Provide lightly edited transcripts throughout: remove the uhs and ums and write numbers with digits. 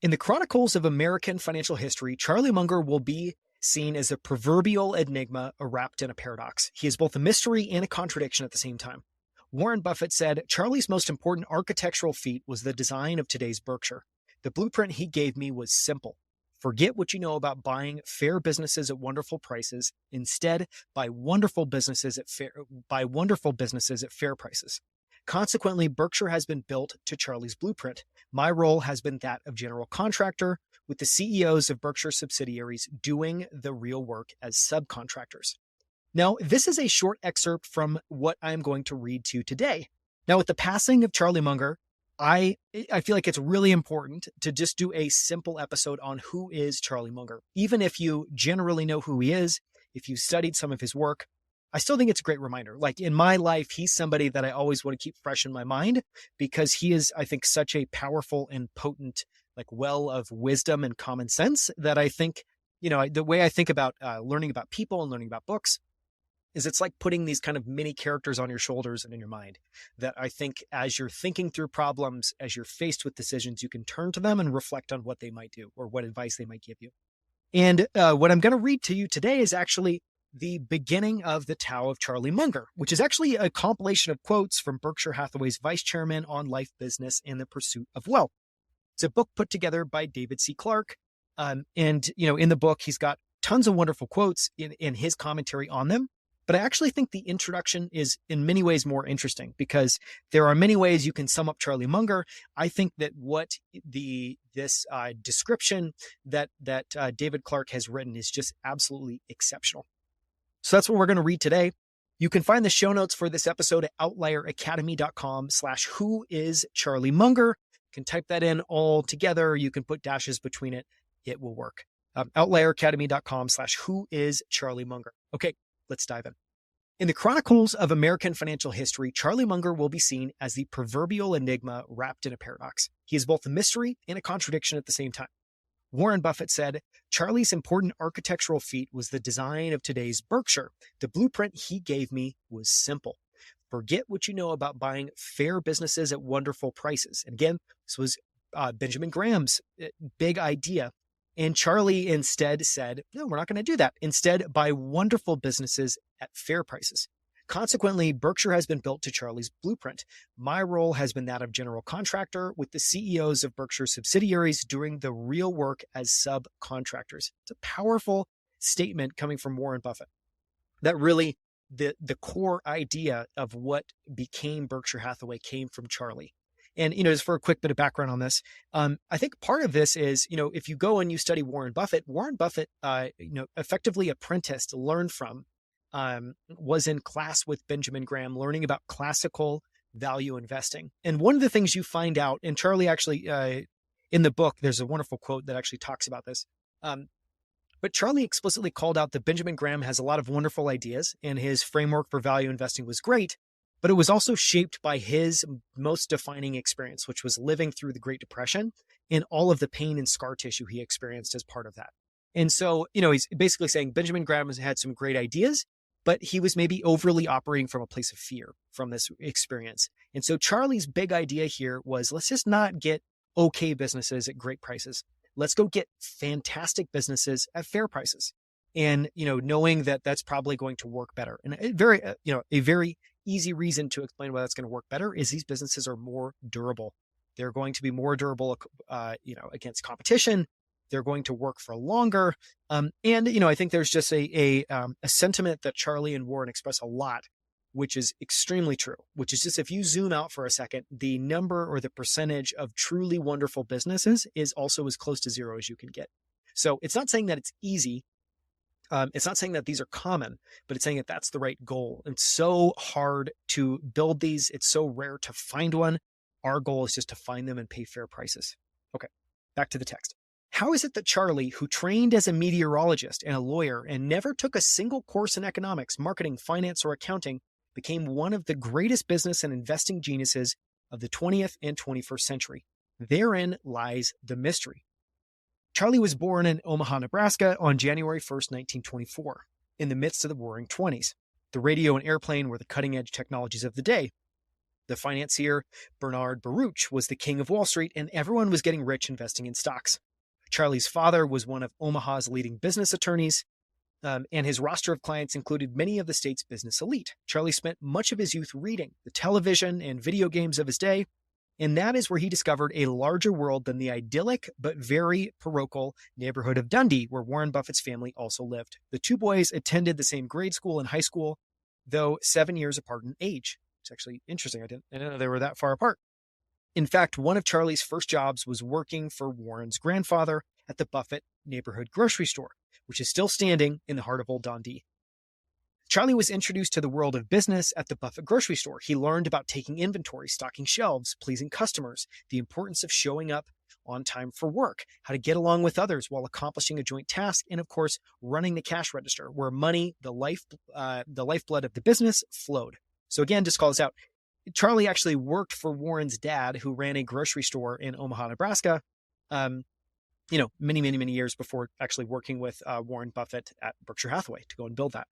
In the chronicles of American financial history, Charlie Munger will be seen as a proverbial enigma wrapped in a paradox. He is both a mystery and a contradiction at the same time. Warren Buffett said, Charlie's most important architectural feat was the design of today's Berkshire. The blueprint he gave me was simple. Forget what you know about buying fair businesses at wonderful prices. Instead, buy wonderful businesses at fair prices. Consequently, Berkshire has been built to Charlie's blueprint. My role has been that of general contractor, with the CEOs of Berkshire subsidiaries doing the real work as subcontractors. Now, this is a short excerpt from what I'm going to read to you today. Now, with the passing of Charlie Munger, I feel like it's really important to just do a simple episode on who is Charlie Munger. Even if you generally know who he is, if you studied some of his work, I still think it's a great reminder. Like in my life, he's somebody that I always want to keep fresh in my mind because he is, I think, such a powerful and potent like well of wisdom and common sense that I think, the way I think about learning about people and learning about books is it's like putting these kind of mini characters on your shoulders and in your mind that I think as you're thinking through problems, as you're faced with decisions, you can turn to them and reflect on what they might do or what advice they might give you. And what I'm going to read to you today is actually the beginning of the Tao of Charlie Munger, which is actually a compilation of quotes from Berkshire Hathaway's vice chairman on life, business, and the pursuit of wealth. It's a book put together by David C. Clark. And, in the book, he's got tons of wonderful quotes in his commentary on them. But I actually think the introduction is in many ways more interesting because there are many ways you can sum up Charlie Munger. I think that what this description that David Clark has written is just absolutely exceptional. So that's what we're going to read today. You can find the show notes for this episode at outlieracademy.com/who is Charlie Munger. You can type that in all together. You can put dashes between it. It will work. Outlieracademy.com/who is Charlie Munger. Okay, let's dive in. In the chronicles of American financial history, Charlie Munger will be seen as the proverbial enigma wrapped in a paradox. He is both a mystery and a contradiction at the same time. Warren Buffett said, Charlie's important architectural feat was the design of today's Berkshire. The blueprint he gave me was simple. Forget what you know about buying fair businesses at wonderful prices. And again, this was Benjamin Graham's big idea. And Charlie instead said, no, we're not going to do that. Instead, buy wonderful businesses at fair prices. Consequently, Berkshire has been built to Charlie's blueprint. My role has been that of general contractor, with the CEOs of Berkshire subsidiaries doing the real work as subcontractors. It's a powerful statement coming from Warren Buffett. That really, the core idea of what became Berkshire Hathaway came from Charlie. And, just for a quick bit of background on this, I think part of this is, if you go and you study Warren Buffett, effectively apprenticed, learned from, was in class with Benjamin Graham, learning about classical value investing. And one of the things you find out, and Charlie actually, in the book, there's a wonderful quote that actually talks about this. But Charlie explicitly called out that Benjamin Graham has a lot of wonderful ideas and his framework for value investing was great, but it was also shaped by his most defining experience, which was living through the Great Depression and all of the pain and scar tissue he experienced as part of that. And so, he's basically saying Benjamin Graham has had some great ideas, but he was maybe overly operating from a place of fear from this experience. And so Charlie's big idea here was, let's just not get okay businesses at great prices. Let's go get fantastic businesses at fair prices. And, knowing that that's probably going to work better. And a very easy reason to explain why that's going to work better is these businesses are more durable. They're going to be more durable, against competition. They're going to work for longer. And I think there's just a sentiment that Charlie and Warren express a lot, which is extremely true, which is just if you zoom out for a second, the number or the percentage of truly wonderful businesses is also as close to zero as you can get. So it's not saying that it's easy. It's not saying that these are common, but it's saying that that's the right goal. It's so hard to build these. It's so rare to find one. Our goal is just to find them and pay fair prices. Okay, back to the text. How is it that Charlie, who trained as a meteorologist and a lawyer and never took a single course in economics, marketing, finance, or accounting, became one of the greatest business and investing geniuses of the 20th and 21st century? Therein lies the mystery. Charlie was born in Omaha, Nebraska on January 1st, 1924, in the midst of the Roaring '20s. The radio and airplane were the cutting-edge technologies of the day. The financier Bernard Baruch was the king of Wall Street, and everyone was getting rich investing in stocks. Charlie's father was one of Omaha's leading business attorneys, and his roster of clients included many of the state's business elite. Charlie spent much of his youth reading the television and video games of his day, and that is where he discovered a larger world than the idyllic but very parochial neighborhood of Dundee, where Warren Buffett's family also lived. The two boys attended the same grade school and high school, though 7 years apart in age. It's actually interesting. I didn't know they were that far apart. In fact, one of Charlie's first jobs was working for Warren's grandfather at the Buffett neighborhood grocery store, which is still standing in the heart of Old Dundee. Charlie was introduced to the world of business at the Buffett grocery store. He learned about taking inventory, stocking shelves, pleasing customers, the importance of showing up on time for work, how to get along with others while accomplishing a joint task, and of course, running the cash register, where money, the lifeblood of the business, flowed. So again, just call this out. Charlie actually worked for Warren's dad, who ran a grocery store in Omaha, Nebraska, many years before actually working with Warren Buffett at Berkshire Hathaway to go and build that.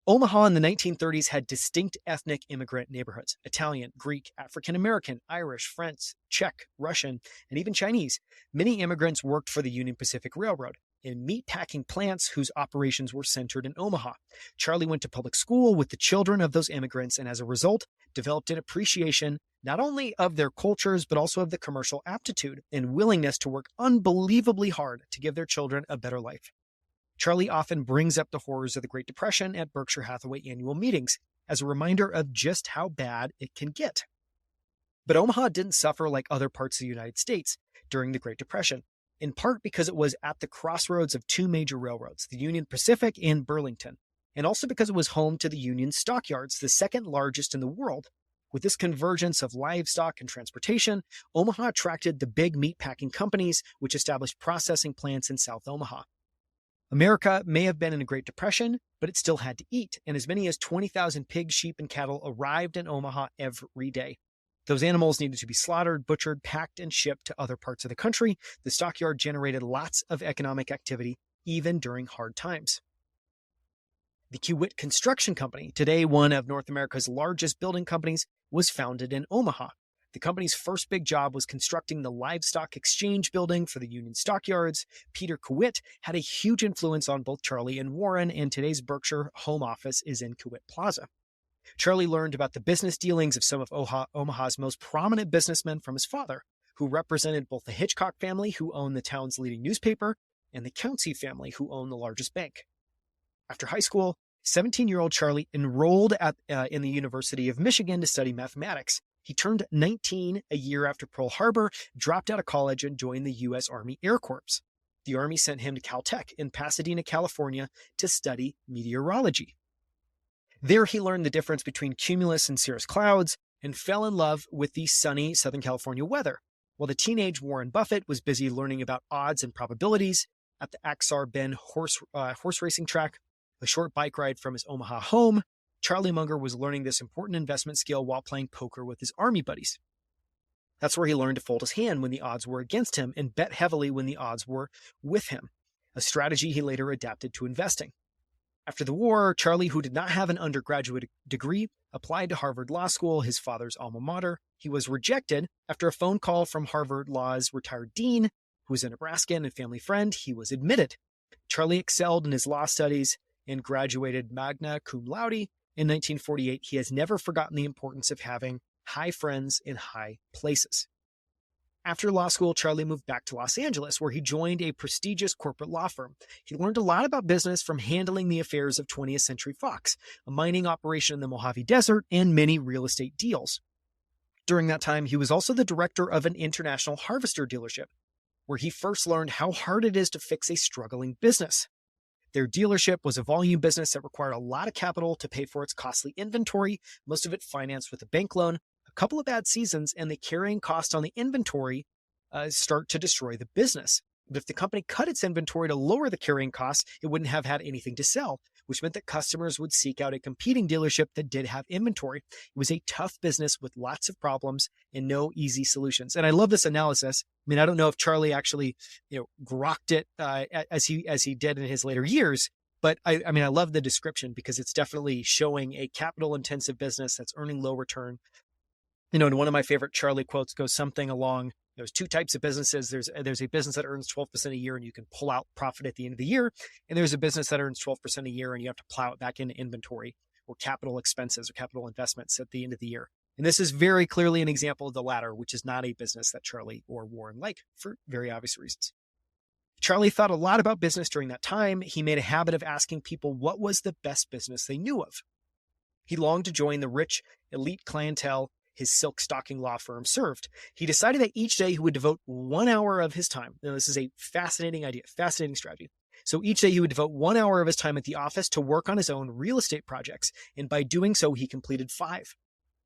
Omaha in the 1930s had distinct ethnic immigrant neighborhoods: Italian, Greek, African-American, Irish, French, Czech, Russian, and even Chinese. Many immigrants worked for the Union Pacific Railroad in meat-packing plants whose operations were centered in Omaha. Charlie went to public school with the children of those immigrants, and as a result, developed an appreciation not only of their cultures, but also of the commercial aptitude and willingness to work unbelievably hard to give their children a better life. Charlie often brings up the horrors of the Great Depression at Berkshire Hathaway annual meetings as a reminder of just how bad it can get. But Omaha didn't suffer like other parts of the United States during the Great Depression, in part because it was at the crossroads of two major railroads, the Union Pacific and Burlington, and also because it was home to the Union Stockyards, the second largest in the world. With this convergence of livestock and transportation, Omaha attracted the big meatpacking companies, which established processing plants in South Omaha. America may have been in a Great Depression, but it still had to eat, and as many as 20,000 pigs, sheep, and cattle arrived in Omaha every day. Those animals needed to be slaughtered, butchered, packed, and shipped to other parts of the country. The stockyard generated lots of economic activity, even during hard times. The Kiewit Construction Company, today one of North America's largest building companies, was founded in Omaha. The company's first big job was constructing the livestock exchange building for the Union Stockyards. Peter Kiewit had a huge influence on both Charlie and Warren, and today's Berkshire home office is in Kiewit Plaza. Charlie learned about the business dealings of some of Omaha's most prominent businessmen from his father, who represented both the Hitchcock family, who owned the town's leading newspaper, and the Councey family, who owned the largest bank. After high school, 17-year-old Charlie enrolled in the University of Michigan to study mathematics. He turned 19 a year after Pearl Harbor, dropped out of college, and joined the U.S. Army Air Corps. The Army sent him to Caltech in Pasadena, California, to study meteorology. There he learned the difference between cumulus and cirrus clouds and fell in love with the sunny Southern California weather, while the teenage Warren Buffett was busy learning about odds and probabilities at the Axar Bend horse racing track. A short bike ride from his Omaha home, Charlie Munger was learning this important investment skill while playing poker with his Army buddies. That's where he learned to fold his hand when the odds were against him and bet heavily when the odds were with him, a strategy he later adapted to investing. After the war, Charlie, who did not have an undergraduate degree, applied to Harvard Law School, his father's alma mater. He was rejected after a phone call from Harvard Law's retired dean, who was a Nebraskan and family friend. He was admitted. Charlie excelled in his law studies and graduated magna cum laude in 1948. He has never forgotten the importance of having high friends in high places. After law school, Charlie moved back to Los Angeles, where he joined a prestigious corporate law firm. He learned a lot about business from handling the affairs of 20th Century Fox, a mining operation in the Mojave Desert, and many real estate deals. During that time, he was also the director of an international harvester dealership, where he first learned how hard it is to fix a struggling business. Their dealership was a volume business that required a lot of capital to pay for its costly inventory, most of it financed with a bank loan. A couple of bad seasons, and the carrying cost on the inventory start to destroy the business. But if the company cut its inventory to lower the carrying costs, it wouldn't have had anything to sell, which meant that customers would seek out a competing dealership that did have inventory. It was a tough business with lots of problems and no easy solutions. And I love this analysis. I mean, I don't know if Charlie actually, grokked it as he did in his later years, but I love the description because it's definitely showing a capital-intensive business that's earning low return. And one of my favorite Charlie quotes goes something along, there's two types of businesses. There's a business that earns 12% a year and you can pull out profit at the end of the year. And there's a business that earns 12% a year and you have to plow it back into inventory or capital expenses or capital investments at the end of the year. And this is very clearly an example of the latter, which is not a business that Charlie or Warren like for very obvious reasons. Charlie thought a lot about business during that time. He made a habit of asking people what was the best business they knew of. He longed to join the rich, elite clientele his silk stocking law firm served. He decided that each day he would devote 1 hour of his time. Now, this is a fascinating idea, fascinating strategy. So each day he would devote 1 hour of his time at the office to work on his own real estate projects. And by doing so, he completed 5.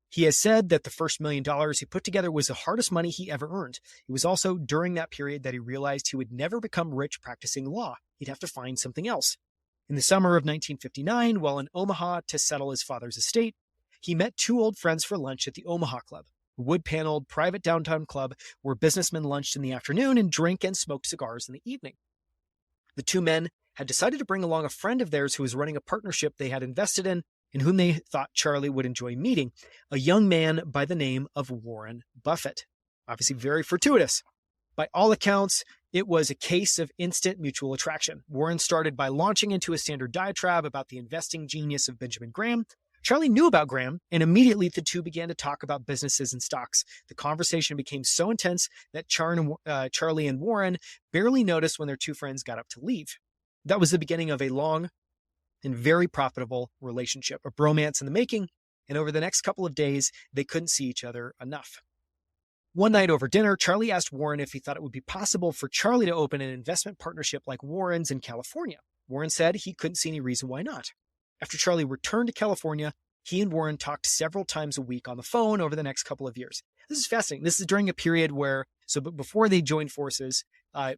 He has said that the first $1 million he put together was the hardest money he ever earned. It was also during that period that he realized he would never become rich practicing law. He'd have to find something else. In the summer of 1959, while in Omaha to settle his father's estate, he met 2 old friends for lunch at the Omaha Club, a wood-paneled private downtown club where businessmen lunched in the afternoon and drank and smoked cigars in the evening. The 2 men had decided to bring along a friend of theirs who was running a partnership they had invested in and whom they thought Charlie would enjoy meeting, a young man by the name of Warren Buffett. Obviously very fortuitous. By all accounts, it was a case of instant mutual attraction. Warren started by launching into a standard diatribe about the investing genius of Benjamin Graham. Charlie knew about Graham, and immediately the two began to talk about businesses and stocks. The conversation became so intense that Charlie and Warren barely noticed when their 2 friends got up to leave. That was the beginning of a long and very profitable relationship, a bromance in the making, and over the next couple of days, they couldn't see each other enough. One night over dinner, Charlie asked Warren if he thought it would be possible for Charlie to open an investment partnership like Warren's in California. Warren said he couldn't see any reason why not. After Charlie returned to California, he and Warren talked several times a week on the phone over the next couple of years. This is fascinating. This is during a period where, but before they joined forces,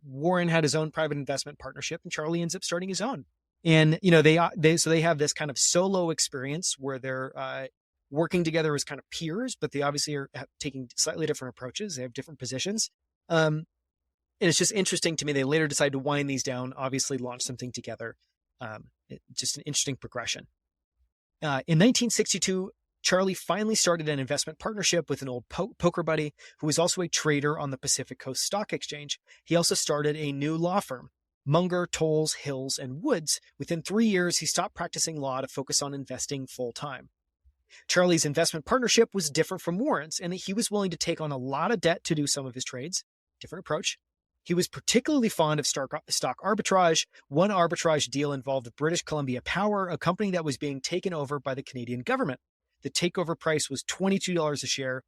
Warren had his own private investment partnership and Charlie ends up starting his own. And, they have this kind of solo experience where they're working together as kind of peers, but they obviously are taking slightly different approaches. They have different positions. And it's just interesting to me. They later decide to wind these down, obviously launch something together. Just an interesting progression. In 1962, Charlie finally started an investment partnership with an old poker buddy who was also a trader on the Pacific Coast Stock Exchange. He also started a new law firm, Munger, Tolles, Hills, and Woods. Within 3 years, he stopped practicing law to focus on investing full-time. Charlie's investment partnership was different from Warren's in that he was willing to take on a lot of debt to do some of his trades. Different approach. He was particularly fond of stock arbitrage. One arbitrage deal involved British Columbia Power, a company that was being taken over by the Canadian government. The takeover price was $22 a share.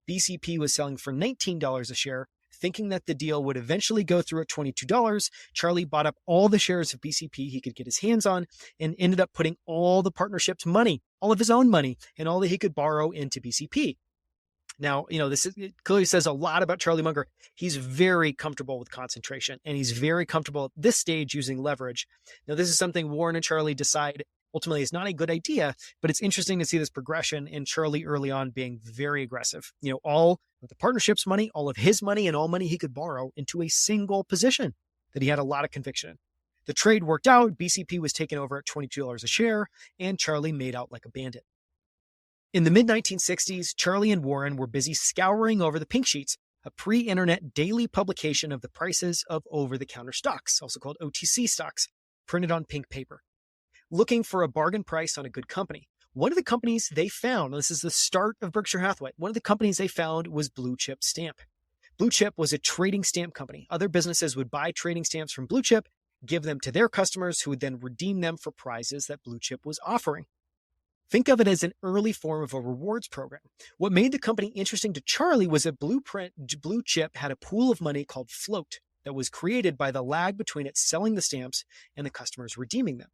BCP was selling for $19 a share. Thinking that the deal would eventually go through at $22, Charlie bought up all the shares of BCP he could get his hands on and ended up putting all the partnership's money, all of his own money, and all that he could borrow into BCP. Now, it clearly says a lot about Charlie Munger. He's very comfortable with concentration, and he's very comfortable at this stage using leverage. Now, this is something Warren and Charlie decide ultimately is not a good idea, but it's interesting to see this progression in Charlie early on being very aggressive. All of the partnership's money, all of his money, and all money he could borrow into a single position that he had a lot of conviction in. The trade worked out. BCP was taken over at $22 a share, and Charlie made out like a bandit. In the mid-1960s, Charlie and Warren were busy scouring over the Pink Sheets, a pre-internet daily publication of the prices of over-the-counter stocks, also called OTC stocks, printed on pink paper, looking for a bargain price on a good company. One of the companies they found, this is the start of Berkshire Hathaway, one of the companies they found was Blue Chip Stamp. Blue Chip was a trading stamp company. Other businesses would buy trading stamps from Blue Chip, give them to their customers who would then redeem them for prizes that Blue Chip was offering. Think of it as an early form of a rewards program. What made the company interesting to Charlie was that Blue Chip had a pool of money called float that was created by the lag between it selling the stamps and the customers redeeming them.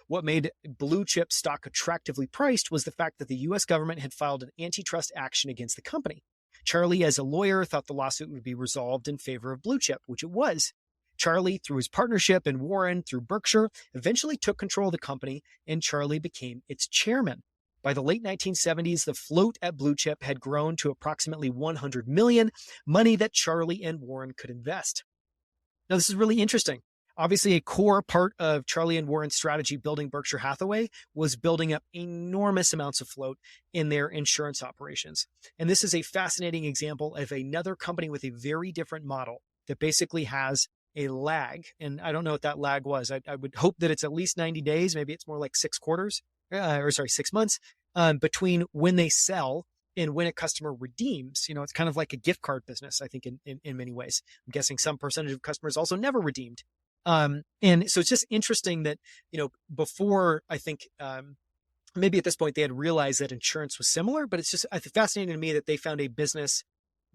What made Blue Chip stock attractively priced was the fact that the U.S. government had filed an antitrust action against the company. Charlie, as a lawyer, thought the lawsuit would be resolved in favor of Blue Chip, which it was. Charlie, through his partnership, and Warren, through Berkshire, eventually took control of the company, and Charlie became its chairman. By the late 1970s, the float at Blue Chip had grown to approximately $100 million, money that Charlie and Warren could invest. Now, this is really interesting. Obviously, a core part of Charlie and Warren's strategy building Berkshire Hathaway was building up enormous amounts of float in their insurance operations. And this is a fascinating example of another company with a very different model that basically has a lag. And I don't know what that lag was. I would hope that it's at least 90 days. Maybe it's more like 6 months between when they sell and when a customer redeems. It's kind of like a gift card business, I think, in many ways. I'm guessing some percentage of customers also never redeemed. And so it's just interesting that, before I think, maybe at this point they had realized that insurance was similar, but it's just fascinating to me that they found a business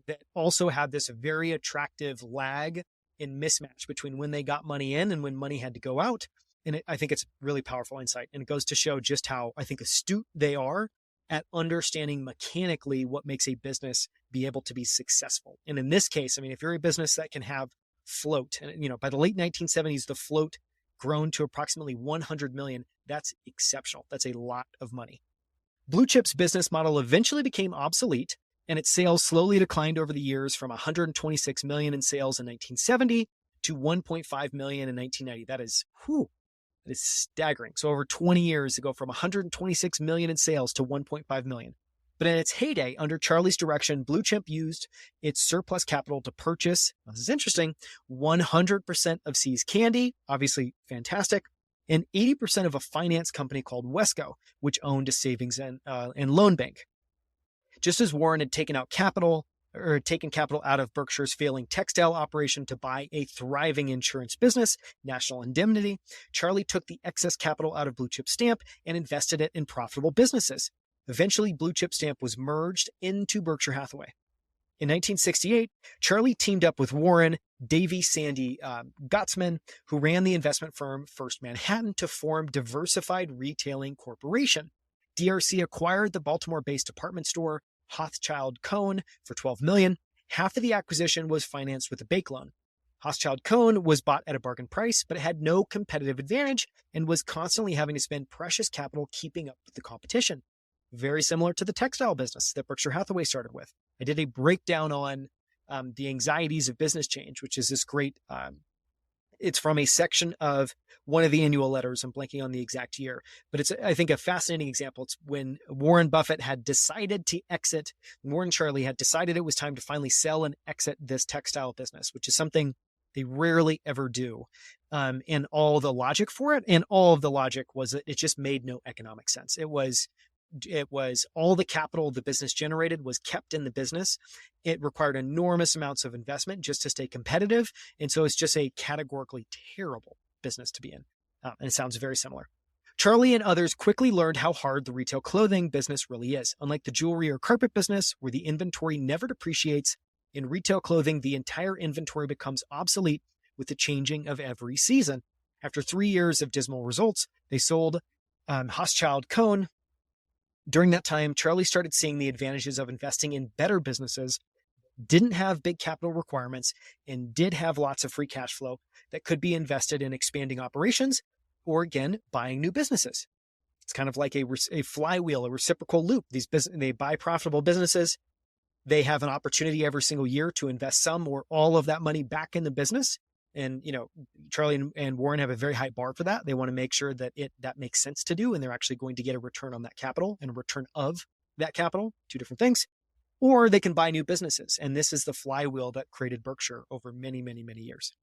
that also had this very attractive lag and mismatch between when they got money in and when money had to go out. And I think it's really powerful insight. And it goes to show just how, I think, astute they are at understanding mechanically what makes a business be able to be successful. And in this case, I mean, if you're a business that can have float, and by the late 1970s, the float grown to approximately 100 million, that's exceptional. That's a lot of money. Blue Chip's business model eventually became obsolete, and its sales slowly declined over the years from 126 million in sales in 1970 to 1.5 million in 1990. That is staggering. So over 20 years to go from 126 million in sales to 1.5 million. But in its heyday, under Charlie's direction, Blue Chip used its surplus capital to purchase, this is interesting, 100% of See's Candy, obviously fantastic, and 80% of a finance company called Wesco, which owned a savings and loan bank. Just as Warren had taken capital out of Berkshire's failing textile operation to buy a thriving insurance business, National Indemnity, Charlie took the excess capital out of Blue Chip Stamp and invested it in profitable businesses. Eventually, Blue Chip Stamp was merged into Berkshire Hathaway. In 1968, Charlie teamed up with Warren Davy Sandy Gottsman, who ran the investment firm First Manhattan, to form Diversified Retailing Corporation. DRC acquired the Baltimore-based department store Hochschild Kohn for $12 million. Half of the acquisition was financed with a bank loan. Hochschild Kohn was bought at a bargain price, but it had no competitive advantage and was constantly having to spend precious capital keeping up with the competition. Very similar to the textile business that Berkshire Hathaway started with. I did a breakdown on the anxieties of business change, which is this great, it's from a section of one of the annual letters. I'm blanking on the exact year, but it's, I think, a fascinating example. It's when Warren Buffett had decided to exit, Warren and Charlie had decided it was time to finally sell and exit this textile business, which is something they rarely ever do. And all the logic for it, and all of the logic was that it just made no economic sense. It was all the capital the business generated was kept in the business. It required enormous amounts of investment just to stay competitive. And so it's just a categorically terrible business to be in. And it sounds very similar. Charlie and others quickly learned how hard the retail clothing business really is. Unlike the jewelry or carpet business, where the inventory never depreciates, in retail clothing, the entire inventory becomes obsolete with the changing of every season. After 3 years of dismal results, they sold Hochschild Kohn. During that time, Charlie started seeing the advantages of investing in better businesses, didn't have big capital requirements, and did have lots of free cash flow that could be invested in expanding operations or, again, buying new businesses. It's kind of like a flywheel, a reciprocal loop. They buy profitable businesses. They have an opportunity every single year to invest some or all of that money back in the business. And, Charlie and Warren have a very high bar for that. They want to make sure that that makes sense to do, and they're actually going to get a return on that capital and a return of that capital, two different things. Or they can buy new businesses. And this is the flywheel that created Berkshire over many, many, many years.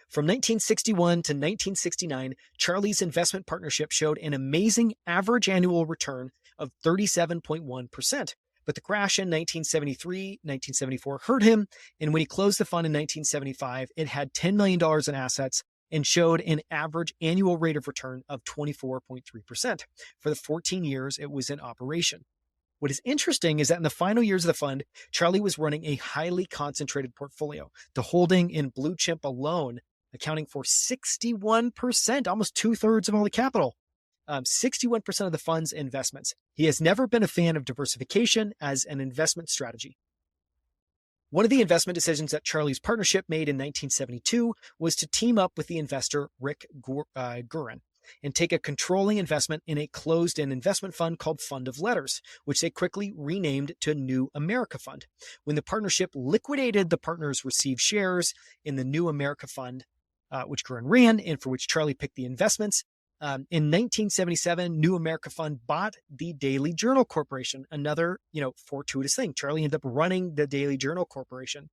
From 1961 to 1969, Charlie's investment partnership showed an amazing average annual return of 37.1%. But the crash in 1973, 1974 hurt him. And when he closed the fund in 1975, it had $10 million in assets and showed an average annual rate of return of 24.3% for the 14 years it was in operation. What is interesting is that in the final years of the fund, Charlie was running a highly concentrated portfolio, the holding in Blue Chip alone accounting for 61%, almost 2/3 of all the capital. 61% of the fund's investments. He has never been a fan of diversification as an investment strategy. One of the investment decisions that Charlie's partnership made in 1972 was to team up with the investor Rick Gurin and take a controlling investment in a closed-end investment fund called Fund of Letters, which they quickly renamed to New America Fund. When the partnership liquidated the partners' received shares in the New America Fund, which grew and ran, and for which Charlie picked the investments. In 1977, New America Fund bought the Daily Journal Corporation, another, fortuitous thing. Charlie ended up running the Daily Journal Corporation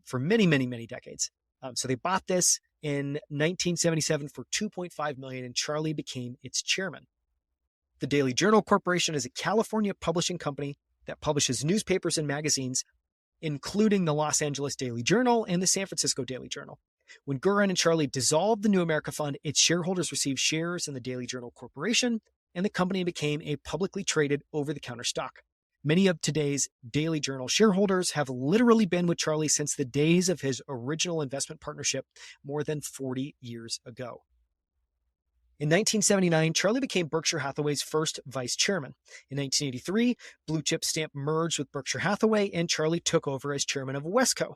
for many, many, many decades. So they bought this in 1977 for $2.5 million, and Charlie became its chairman. The Daily Journal Corporation is a California publishing company that publishes newspapers and magazines, including the Los Angeles Daily Journal and the San Francisco Daily Journal. When Guerin and Charlie dissolved the New America Fund, its shareholders received shares in the Daily Journal Corporation, and the company became a publicly traded over-the-counter stock. Many of today's Daily Journal shareholders have literally been with Charlie since the days of his original investment partnership more than 40 years ago. In 1979, Charlie became Berkshire Hathaway's first vice chairman. In 1983, Blue Chip Stamp merged with Berkshire Hathaway, and Charlie took over as chairman of Wesco.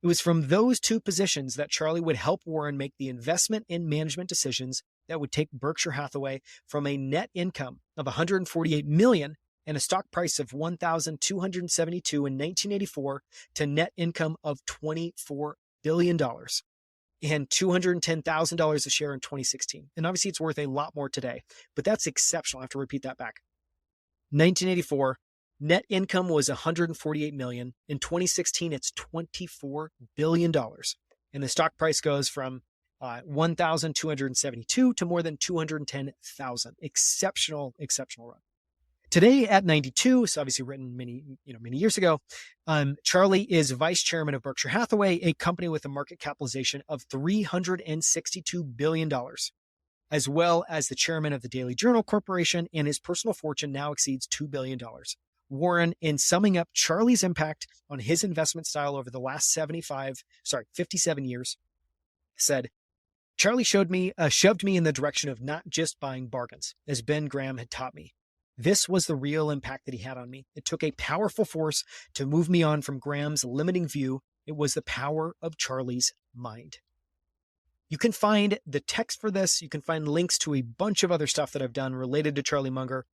It was from those two positions that Charlie would help Warren make the investment and management decisions that would take Berkshire Hathaway from a net income of $148 million and a stock price of $1,272 in 1984 to net income of $24 billion and $210,000 a share in 2016. And obviously it's worth a lot more today, but that's exceptional. I have to repeat that back. 1984, net income was $148 million. In 2016, it's $24 billion. And the stock price goes from $1,272 to more than $210,000. Exceptional run. Today at 92, so obviously written many years ago, Charlie is vice chairman of Berkshire Hathaway, a company with a market capitalization of $362 billion, as well as the chairman of the Daily Journal Corporation, and his personal fortune now exceeds $2 billion. Warren, in summing up Charlie's impact on his investment style over the last 57 years, said, Charlie shoved me in the direction of not just buying bargains, as Ben Graham had taught me. This was the real impact that he had on me. It took a powerful force to move me on from Graham's limiting view. It was the power of Charlie's mind. You can find the text for this. You can find links to a bunch of other stuff that I've done related to Charlie Munger.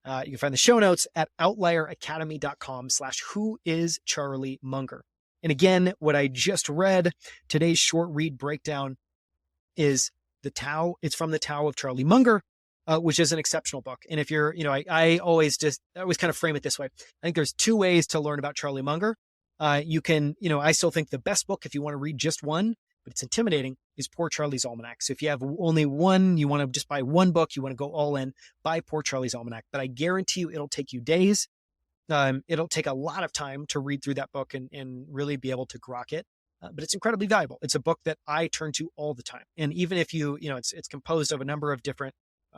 You can find the show notes at outlieracademy.com/whoischarliemunger. And again, what I just read, today's short read breakdown, is the Tao. It's from the Tao of Charlie Munger, which is an exceptional book. And if you're, I always kind of frame it this way. I think there's two ways to learn about Charlie Munger. You can, I still think the best book, if you want to read just one, but it's intimidating, is Poor Charlie's Almanac. So if you have only one, you want to just buy one book, you want to go all in, buy Poor Charlie's Almanac. But I guarantee you it'll take you days. It'll take a lot of time to read through that book and really be able to grok it. But it's incredibly valuable. It's a book that I turn to all the time. And even if it's composed of a number of different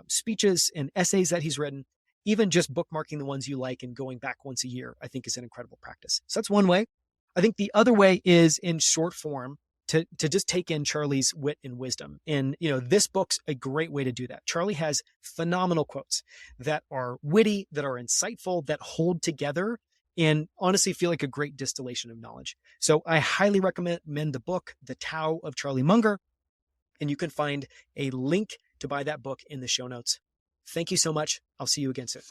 speeches and essays that he's written, even just bookmarking the ones you like and going back once a year, I think is an incredible practice. So that's one way. I think the other way is in short form to just take in Charlie's wit and wisdom. And, this book's a great way to do that. Charlie has phenomenal quotes that are witty, that are insightful, that hold together, and honestly feel like a great distillation of knowledge. So I highly recommend the book, The Tao of Charlie Munger, and you can find a link to buy that book in the show notes. Thank you so much. I'll see you again soon.